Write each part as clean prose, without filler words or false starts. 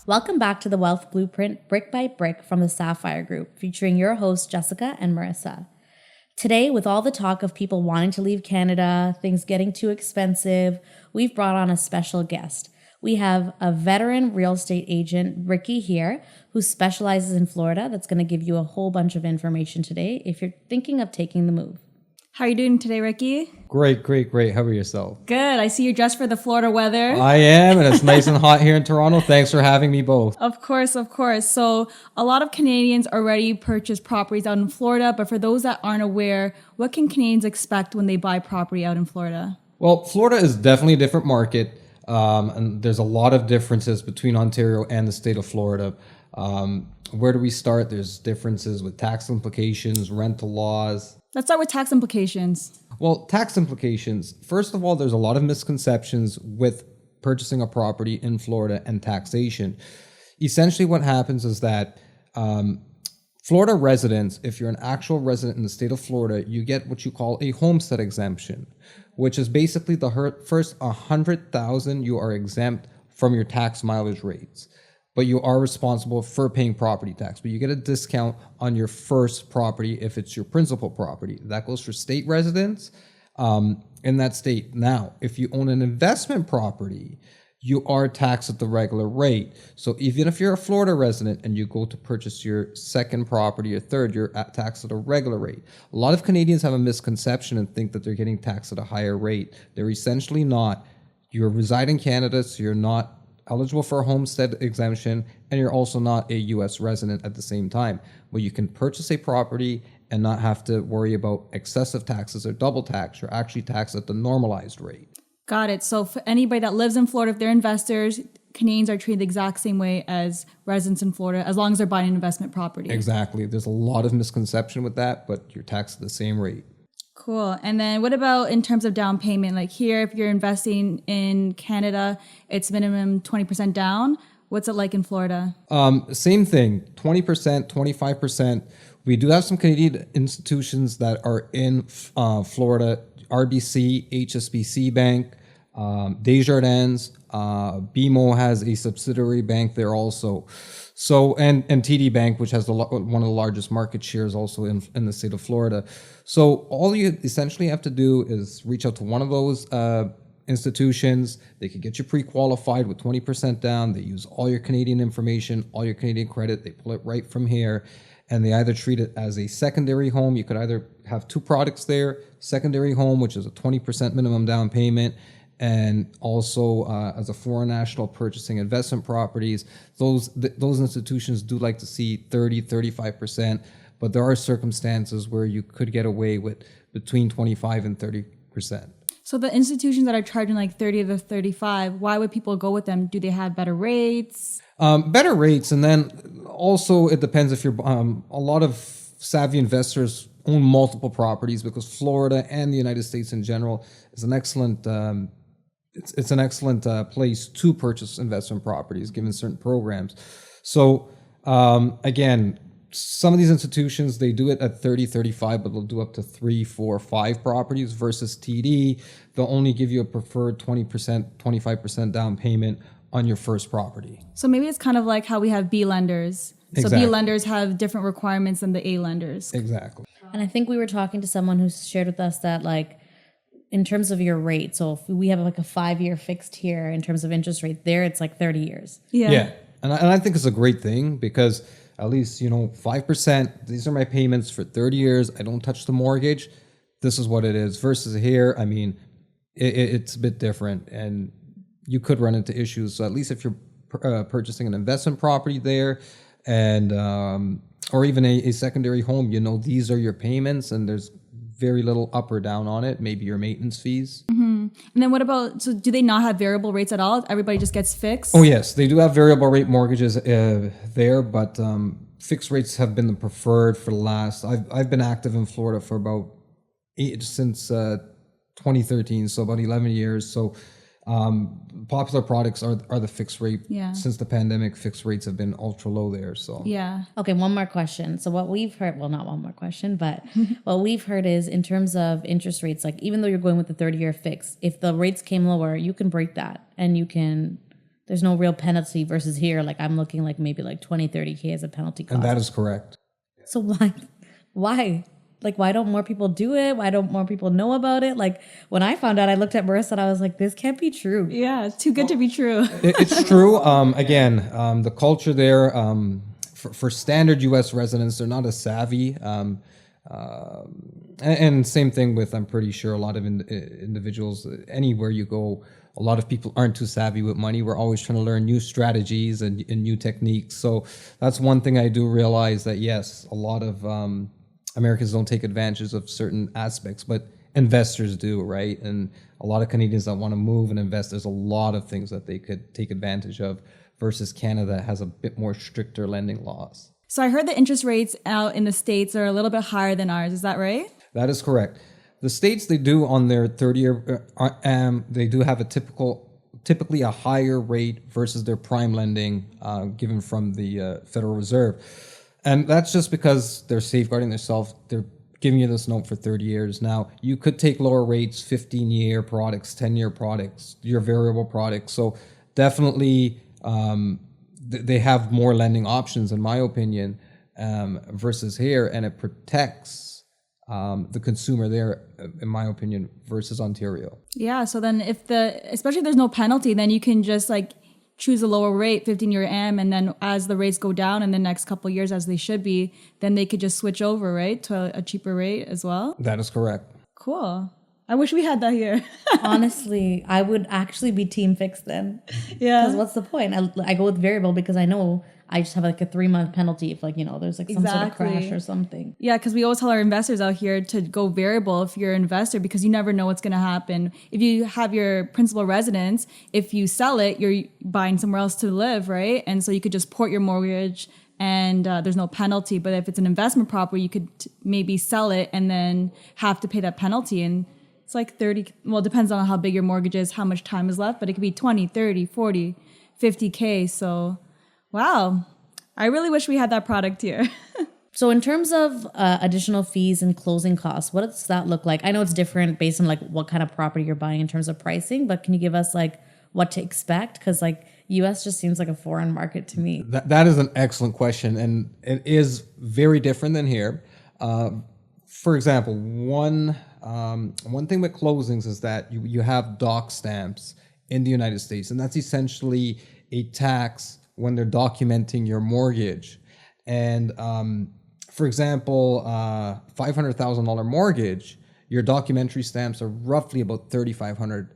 Welcome back to the Wealth Blueprint Brick by Brick from the Sapphire Group, featuring your hosts, Jessica and Marissa. Today, with all the talk of people wanting to leave Canada, things getting too expensive, we've brought on a special guest. We have a veteran real estate agent, Ricky, here, who specializes in Florida. That's going to give you a whole bunch of information today if you're thinking of taking the move. How are you doing today, Ricky? Great. How are yourself? Good. I see you're dressed for the Florida weather. I am, and it's nice and hot here in Toronto. Thanks for having me both. Of course. So a lot of Canadians already purchase properties out in Florida, but for those that aren't aware, what can Canadians expect when they buy property out in Florida? Well, Florida is definitely a different market, and there's a lot of differences between Ontario and the state of Florida. Where do we start? There's differences with tax implications, rental laws. Let's start with tax implications. Well, tax implications. First of all, there's a lot of misconceptions with purchasing a property in Florida and taxation. Essentially, what happens is that Florida residents, if you're an actual resident in the state of Florida, you get what you call a homestead exemption, which is basically the first $100,000 you are exempt from your tax mileage rates. But you are responsible for paying property tax. But you get a discount on your first property if it's your principal property. That goes for state residents in that state. Now, if you own an investment property, you are taxed at the regular rate. So even if you're a Florida resident and you go to purchase your second property or third, you're taxed at a regular rate. A lot of Canadians have a misconception and think that they're getting taxed at a higher rate. They're essentially not. You reside in Canada, so you're not eligible for a homestead exemption, and you're also not a U.S. resident at the same time. But you can purchase a property and not have to worry about excessive taxes or double tax. You're actually taxed at the normalized rate. Got it. So for anybody that lives in Florida, if they're investors, Canadians are treated the exact same way as residents in Florida, as long as they're buying an investment property. Exactly. There's a lot of misconception with that, but you're taxed at the same rate. Cool. And then what about in terms of down payment? Like here, if you're investing in Canada, it's minimum 20% down. What's it like in Florida? Same thing, 20%, 25%. We do have some Canadian institutions that are in Florida, RBC, HSBC Bank, Desjardins, BMO has a subsidiary bank there also. So, and TD Bank, which has one of the largest market shares also in the state of Florida. So all you essentially have to do is reach out to one of those institutions. They could get you pre-qualified with 20% down. They use all your Canadian information, all your Canadian credit. They pull it right from here. And they either treat it as a secondary home. You could either have two products there, secondary home, which is a 20% minimum down payment, and also as a foreign national purchasing investment properties. Those institutions do like to see 30, 35%, but there are circumstances where you could get away with between 25 and 30%. So the institutions that are charging like 30 to 35, why would people go with them? Do they have better rates? Better rates, and then also it depends if you're a lot of savvy investors own multiple properties, because Florida and the United States in general is an excellent it's an excellent place to purchase investment properties given certain programs. So again, some of these institutions, they do it at 30, 35, but they'll do up to 3, 4, 5 properties versus TD. They'll only give you a preferred 20%, 25% down payment on your first property. So maybe it's kind of like how we have B lenders. Exactly. So B lenders have different requirements than the A lenders. Exactly. And I think we were talking to someone who shared with us that, like, in terms of your rate, so if we have like a 5-year fixed here in terms of interest rate, there it's like 30 years. Yeah. And I think it's a great thing, because at least, 5%, these are my payments for 30 years. I don't touch the mortgage. This is what it is. Versus here, I mean, it's a bit different, and you could run into issues. So at least if you're purchasing an investment property there, and or even a secondary home, these are your payments, and there's very little up or down on it, maybe your maintenance fees. Mm-hmm. And then what about, so do they not have variable rates at all? Everybody just gets fixed? Oh, yes. They do have variable rate mortgages there, but fixed rates have been the preferred for the last, I've been active in Florida for about since 2013, so about 11 years. So popular products are the fixed rate. Yeah. Since the pandemic, fixed rates have been ultra low there. So yeah. Okay, one more question. So what we've heard, well, not one more question, but what we've heard is in terms of interest rates, like even though you're going with the 30-year fix, if the rates came lower, you can break that and there's no real penalty versus here. Like I'm looking like maybe like 20, 30K as a penalty cost. And that is correct. So why? Like, why don't more people do it? Why don't more people know about it? Like, when I found out, I looked at Marissa and I was like, this can't be true. Yeah, it's too good to be true. It's true. Again, the culture there, for standard U.S. residents, they're not as savvy. And same thing with, I'm pretty sure, a lot of individuals, anywhere you go, a lot of people aren't too savvy with money. We're always trying to learn new strategies and new techniques. So that's one thing I do realize, that yes, a lot of Americans don't take advantage of certain aspects, but investors do, right? And a lot of Canadians that want to move and invest, there's a lot of things that they could take advantage of, versus Canada has a bit more stricter lending laws. So I heard the interest rates out in the States are a little bit higher than ours. Is that right? That is correct. The States, they do on their 30-year, they do have typically a higher rate versus their prime lending given from the Federal Reserve. And that's just because they're safeguarding themselves. They're giving you this note for 30 years. Now, you could take lower rates, 15-year products, 10-year products, your variable products. So definitely they have more lending options, in my opinion, versus here. And it protects the consumer there, in my opinion, versus Ontario. Yeah. So then especially if there's no penalty, then you can just like choose a lower rate, 15-year AM, and then as the rates go down in the next couple of years, as they should be, then they could just switch over, right, to a cheaper rate as well. That is correct. Cool. I wish we had that here. Honestly, I would actually be team fixed then. Yeah. Because what's the point? I go with variable because I know I just have like a 3-month penalty if, like, you know, there's like some sort of crash or something. Yeah, because we always tell our investors out here to go variable if you're an investor, because you never know what's going to happen. If you have your principal residence, if you sell it, you're buying somewhere else to live, right? And so you could just port your mortgage and there's no penalty. But if it's an investment property, you could maybe sell it and then have to pay that penalty. And it's like 30, well, it depends on how big your mortgage is, how much time is left, but it could be 20, 30, 40, 50K. So, wow, I really wish we had that product here. So in terms of additional fees and closing costs, what does that look like? I know it's different based on like what kind of property you're buying in terms of pricing, but can you give us like what to expect? Because like US just seems like a foreign market to me. That is an excellent question, and it is very different than here. For example, one thing with closings is that you have doc stamps in the United States, and that's essentially a tax when they're documenting your mortgage. And for example, $500,000 mortgage, your documentary stamps are roughly about $3,500,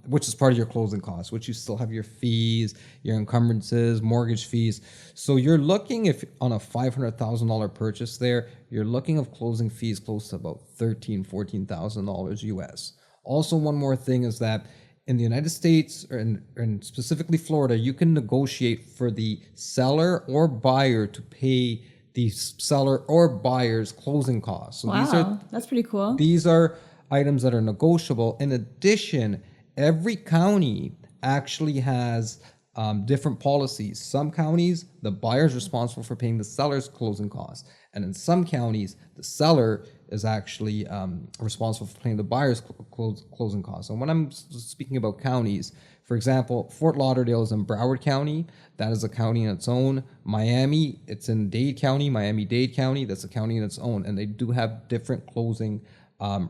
which is part of your closing costs, which you still have your fees, your encumbrances, mortgage fees. So you're looking, if on a $500,000 purchase there, you're looking of closing fees close to about $13,000, $14,000 US. Also, one more thing is that in the United States, and specifically Florida, you can negotiate for the seller or buyer to pay the seller or buyer's closing costs. So Wow, that's pretty cool. These are items that are negotiable. In addition, every county actually has different policies. Some counties, the buyer is responsible for paying the seller's closing costs. And in some counties, the seller is actually responsible for paying the buyer's closing costs. And when I'm speaking about counties, for example, Fort Lauderdale is in Broward County. That is a county in its own. Miami, it's in Dade County, Miami-Dade County. That's a county in its own. And they do have different closing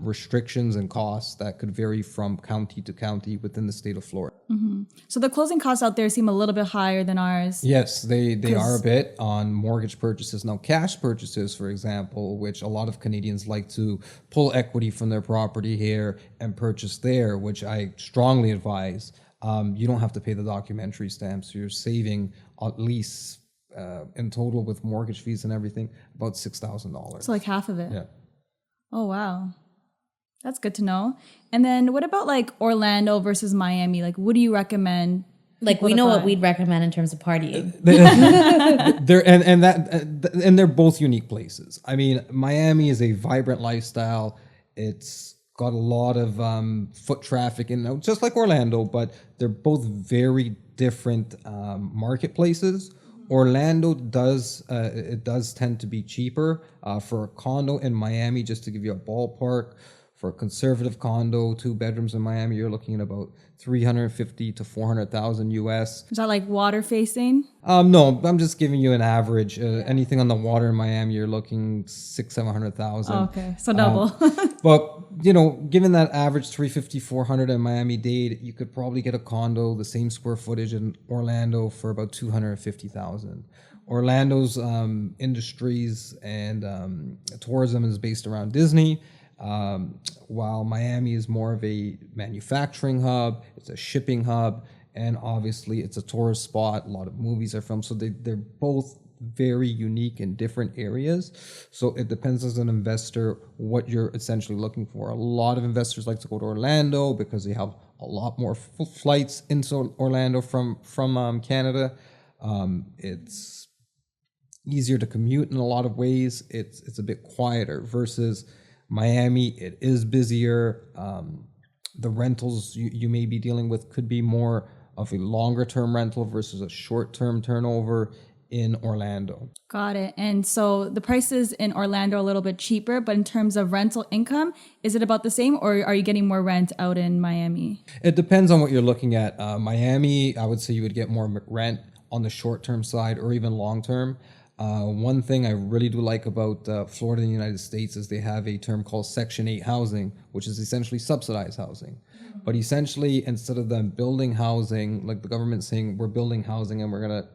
restrictions and costs that could vary from county to county within the state of Florida. Mm-hmm. So the closing costs out there seem a little bit higher than ours. Yes, they are a bit on mortgage purchases. Now, cash purchases, for example, which a lot of Canadians like to pull equity from their property here and purchase there, which I strongly advise. You don't have to pay the documentary stamps. So you're saving at least in total with mortgage fees and everything about $6,000. So like half of it. Yeah. Oh, wow. That's good to know. And then what about like Orlando versus Miami? Like, what do you recommend? Like, we know what we'd recommend in terms of partying. They're both unique places. I mean, Miami is a vibrant lifestyle. It's got a lot of foot traffic in, just like Orlando, but they're both very different marketplaces. Orlando does tend to be cheaper for a condo in Miami. Just to give you a ballpark, For a conservative condo, 2 bedrooms in Miami, you're looking at about 350 to 400,000 US. Is that like water facing? No, I'm just giving you an average. Anything on the water in Miami, you're looking 700,000. Oh, okay, so double. But, given that average 350, 400 in Miami-Dade, you could probably get a condo, the same square footage in Orlando for about 250,000. Orlando's industries and tourism is based around Disney, while Miami is more of a manufacturing hub, it's a shipping hub, and obviously it's a tourist spot. A lot of movies are filmed, so they're both very unique in different areas. So it depends as an investor what you're essentially looking for. A lot of investors like to go to Orlando because they have a lot more flights into Orlando from Canada. It's easier to commute in a lot of ways. It's a bit quieter versus Miami. It is busier. The rentals you may be dealing with could be more of a longer term rental versus a short term turnover in Orlando. Got it. And so the prices in Orlando are a little bit cheaper, but in terms of rental income, is it about the same, or are you getting more rent out in Miami? It depends on what you're looking at. Miami, I would say you would get more rent on the short term side or even long term. One thing I really do like about Florida and the United States is they have a term called Section 8 housing, which is essentially subsidized housing. But essentially, instead of them building housing, like the government saying, we're building housing and we're going to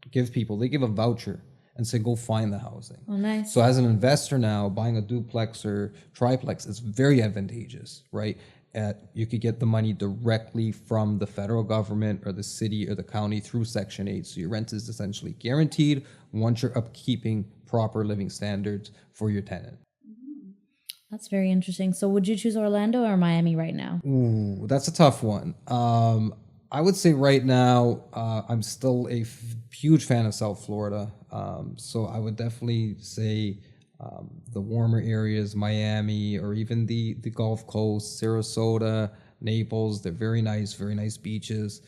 give people, they give a voucher and say, go find the housing. Oh, nice. So as an investor now, buying a duplex or triplex is very advantageous, right? You could get the money directly from the federal government or the city or the county through Section 8. So your rent is essentially guaranteed once you're upkeeping proper living standards for your tenant. That's very interesting. So would you choose Orlando or Miami right now? Ooh, that's a tough one. I would say right now, I'm still a huge fan of South Florida. So I would definitely say the warmer areas, Miami, or even the Gulf Coast, Sarasota, Naples. They're very nice beaches.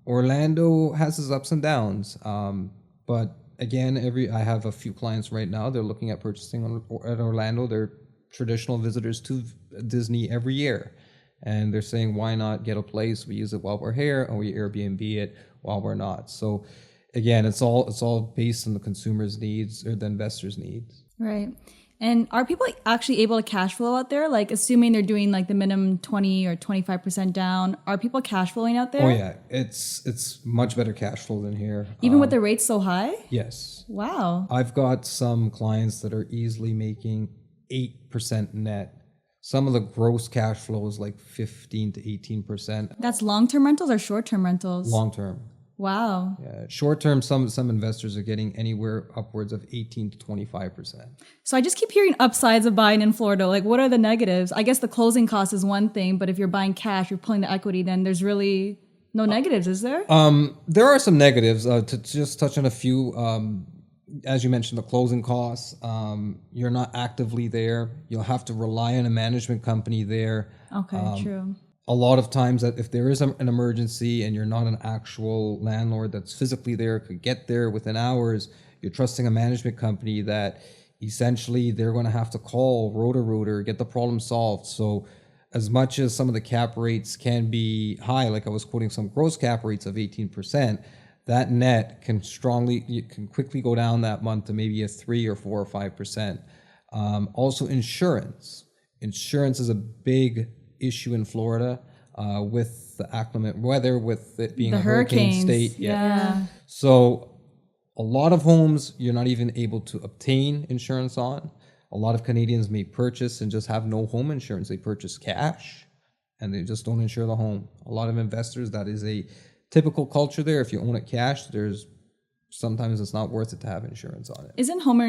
Orlando has its ups and downs. But again, I have a few clients right now. They're looking at purchasing at Orlando. They're traditional visitors to Disney every year. And they're saying, why not get a place? We use it while we're here, and we Airbnb it while we're not. So again, it's all based on the consumer's needs or the investor's needs. Right. And are people actually able to cash flow out there? Like, assuming they're doing like the minimum 20 or 25% down, are people cash flowing out there? Oh yeah, it's much better cash flow than here. Even with the rates so high? Yes. Wow. I've got some clients that are easily making 8% net. Some of the gross cash flow is like 15 to 18%. That's long-term rentals or short-term rentals? Long term. Wow. Yeah. Short term, some investors are getting anywhere upwards of 18 to 25%. So I just keep hearing upsides of buying in Florida. Like, what are the negatives? I guess the closing cost is one thing, but if you're buying cash, you're pulling the equity, then there's really no negatives, is there? There are some negatives. To just touch on a few, as you mentioned, the closing costs. You're not actively there. You'll have to rely on a management company there. Okay, true. A lot of times that if there is an emergency and you're not an actual landlord that's physically there, could get there within hours, you're trusting a management company that essentially they're going to have to call Roto-Rooter, get the problem solved. So as much as some of the cap rates can be high, like I was quoting some gross cap rates of 18%, that net can quickly go down that month to maybe a 3 or 4 or 5%. Also insurance. Insurance is a big issue in Florida with the inclement weather, with it being The a hurricane hurricanes. state. Yeah. So a lot of homes you're not even able to obtain insurance on. A lot of Canadians may purchase and just have no home insurance. They purchase cash and they just don't insure the home. A lot of investors, that is a typical culture there. If you own it cash, sometimes it's not worth it to have insurance on it. Isn't home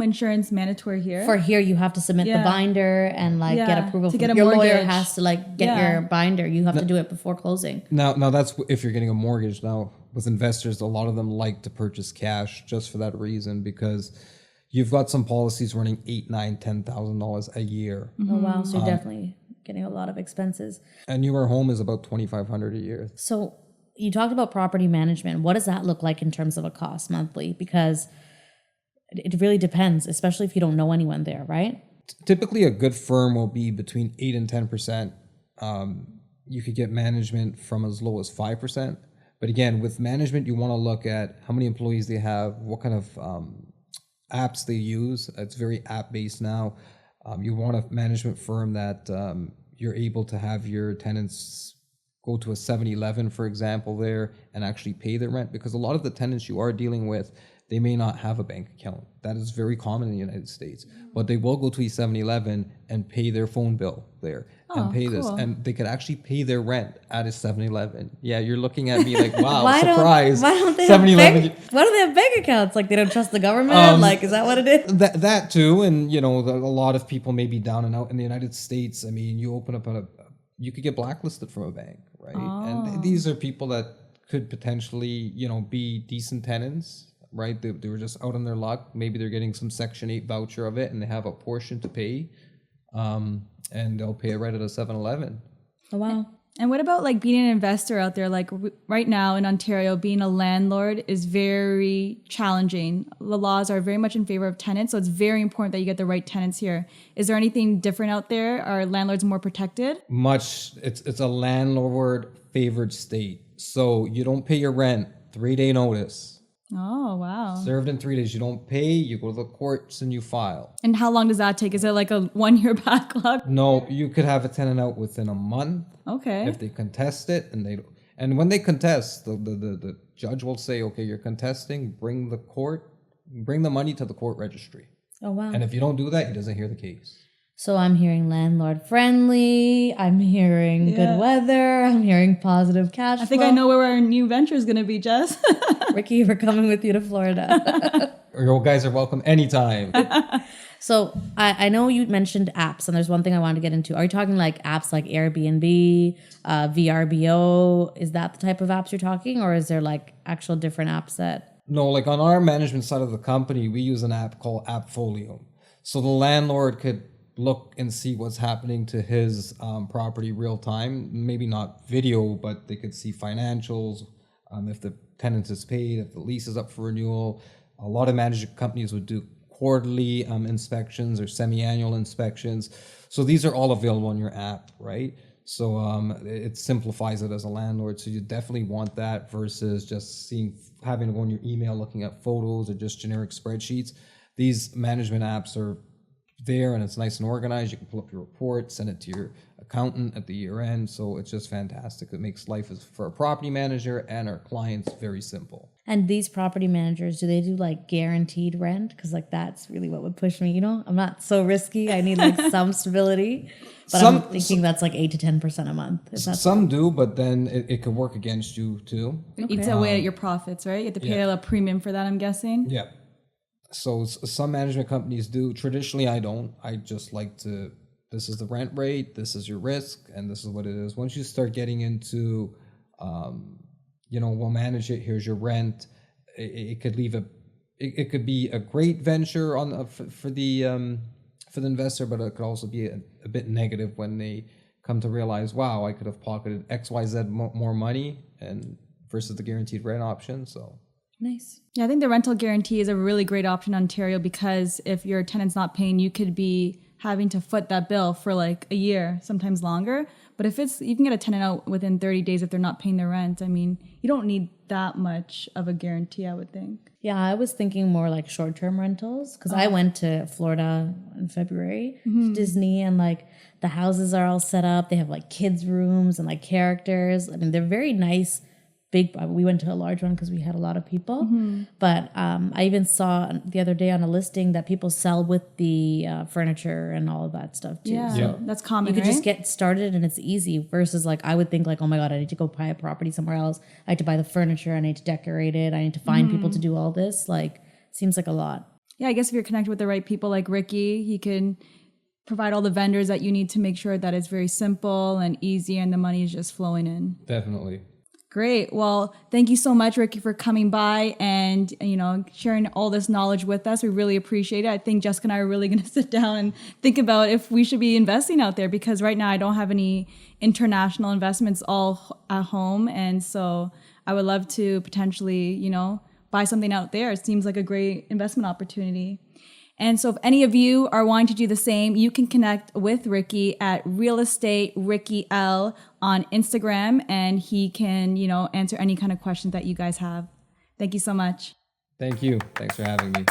insurance mandatory here? For here, you have to submit the binder and get approval. To get a your mortgage. lawyer has to get your binder. You have to do it before closing. Now that's if you're getting a mortgage. Now with investors, a lot of them like to purchase cash just for that reason, because you've got some policies running $8,000, $9,000, $10,000 a year. Oh wow! So you're definitely getting a lot of expenses. And your home is about $2,500 a year. So you talked about property management. What does that look like in terms of a cost monthly? Because it really depends, especially if you don't know anyone there, right? typically a good firm will be between 8 and 10%. You could get management from as low as 5%. But again, with management, you want to look at how many employees they have, what kind of apps they use. It's very app based now. You want a management firm that you're able to have your tenants go to a 7-Eleven, for example, there and actually pay their rent, because a lot of the tenants you are dealing with, they may not have a bank account. That is very common in the United States. But they will go to a 7-Eleven and pay their phone bill there and pay this. And they could actually pay their rent at a 7-Eleven. Yeah, you're looking at me like, wow, surprise. Why don't they 7-Eleven. why don't they have bank accounts? Like they don't trust the government? Like, is that what it is? That too. And, a lot of people may be down and out in the United States. I mean, you open up you could get blacklisted from a bank, right? And these are people that could potentially, be decent tenants. Right, they were just out on their luck. Maybe they're getting some Section 8 voucher of it, and they have a portion to pay, and they'll pay it right at a 7-Eleven. Oh wow! And what about like being an investor out there? Like right now in Ontario, being a landlord is very challenging. The laws are very much in favor of tenants, so it's very important that you get the right tenants here. Is there anything different out there? Are landlords more protected? It's a landlord favored state, so you don't pay your rent 3-day notice. Oh, wow. Served in 3 days. You don't pay, you go to the courts and you file. And how long does that take? Is it like a 1-year backlog? No, you could have a tenant out within a month. Okay. If they contest it and when they contest, the judge will say, okay, you're contesting, bring the money to the court registry. Oh, wow. And if you don't do that, he doesn't hear the case. So I'm hearing landlord friendly. I'm hearing good weather. I'm hearing positive cash flow. I think I know where our new venture is going to be, Jess. Ricky, we're coming with you to Florida. You guys are welcome anytime. So I know you mentioned apps, and there's one thing I wanted to get into. Are you talking like apps like Airbnb, VRBO? Is that the type of apps you're talking, or is there like actual different apps that? No, like on our management side of the company, we use an app called Appfolio. So the landlord could look and see what's happening to his property real time. Maybe not video, but they could see financials, if the tenant is paid, if the lease is up for renewal. A lot of management companies would do quarterly inspections or semi-annual inspections. So these are all available on your app, right? So it simplifies it as a landlord. So you definitely want that versus just having to go on your email looking at photos or just generic spreadsheets. These management apps are there and it's nice and organized. You can pull up your report, send it to your accountant at the year end. So it's just fantastic. It makes life for a property manager and our clients very simple. And these property managers, do they do like guaranteed rent? Because like that's really what would push me. I'm not so risky. I need like some stability. But I'm thinking that's like 8 to 10% a month. Some do, but then it could work against you too. It eats away at your profits, right? You have to pay a premium for that, I'm guessing. Yeah. So some management companies do. Traditionally, I don't. I just like to, this is the rent rate, this is your risk, and this is what it is. Once you start getting into, we'll manage it, here's your rent, it could it could be a great venture for the investor, but it could also be a bit negative when they come to realize, wow, I could have pocketed XYZ more money and versus the guaranteed rent option. So. Nice. Yeah, I think the rental guarantee is a really great option in Ontario because if your tenant's not paying, you could be having to foot that bill for like a year, sometimes longer. But if you can get a tenant out within 30 days if they're not paying their rent, I mean, you don't need that much of a guarantee, I would think. Yeah, I was thinking more like short-term rentals because I went to Florida in February to Disney, and like the houses are all set up. They have like kids' rooms and like characters. I mean, they're very nice. We went to a large one because we had a lot of people, but I even saw the other day on a listing that people sell with the furniture and all of that stuff too. Yeah, so that's common. You could just get started and it's easy versus like I would think like, oh my God, I need to go buy a property somewhere else. I need to buy the furniture. I need to decorate it. I need to find people to do all this. Like, seems like a lot. Yeah, I guess if you're connected with the right people like Ricky, he can provide all the vendors that you need to make sure that it's very simple and easy and the money is just flowing in. Definitely. Great. Well, thank you so much, Ricky, for coming by and, sharing all this knowledge with us. We really appreciate it. I think Jessica and I are really going to sit down and think about if we should be investing out there because right now I don't have any international investments all at home. And so I would love to potentially, buy something out there. It seems like a great investment opportunity. And so if any of you are wanting to do the same, you can connect with Ricky at Real Estate Ricky L on Instagram, and he can, answer any kind of questions that you guys have. Thank you so much. Thank you. Thanks for having me.